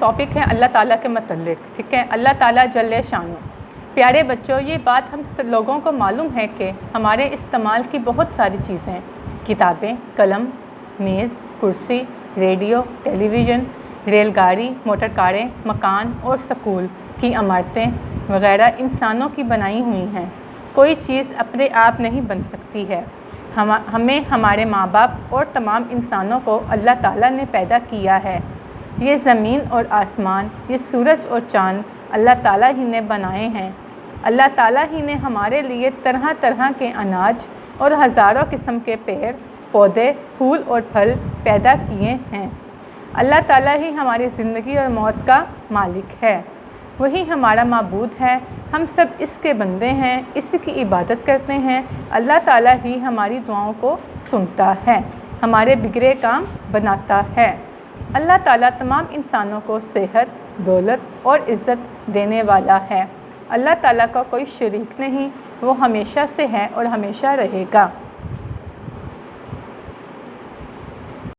Topic ہے اللہ تعالیٰ کے متعلق، ٹھیک ہے۔ اللہ تعالیٰ جل شانہ۔ پیارے بچوں، یہ بات ہم لوگوں کو معلوم ہے کہ ہمارے استعمال کی بہت ساری چیزیں، کتابیں، قلم، میز، کرسی، ریڈیو، ٹیلی ویژن، ریل گاڑی، موٹر کاریں، مکان اور سکول کی عمارتیں وغیرہ انسانوں کی بنائی ہوئی ہیں۔ کوئی چیز اپنے آپ نہیں بن سکتی ہے۔ ہمیں، ہمارے ماں باپ اور تمام انسانوں کو اللہ تعالیٰ نے پیدا کیا ہے۔ یہ زمین اور آسمان، یہ سورج اور چاند اللہ تعالیٰ ہی نے بنائے ہیں۔ اللہ تعالیٰ ہی نے ہمارے لیے طرح طرح کے اناج اور ہزاروں قسم کے پیڑ پودے، پھول اور پھل پیدا کیے ہیں۔ اللہ تعالیٰ ہی ہماری زندگی اور موت کا مالک ہے۔ وہی ہمارا معبود ہے۔ ہم سب اس کے بندے ہیں، اس کی عبادت کرتے ہیں۔ اللہ تعالیٰ ہی ہماری دعاؤں کو سنتا ہے، ہمارے بگڑے کام بناتا ہے۔ اللہ تعالیٰ تمام انسانوں کو صحت، دولت اور عزت دینے والا ہے۔ اللہ تعالیٰ کا کوئی شریک نہیں، وہ ہمیشہ سے ہے اور ہمیشہ رہے گا۔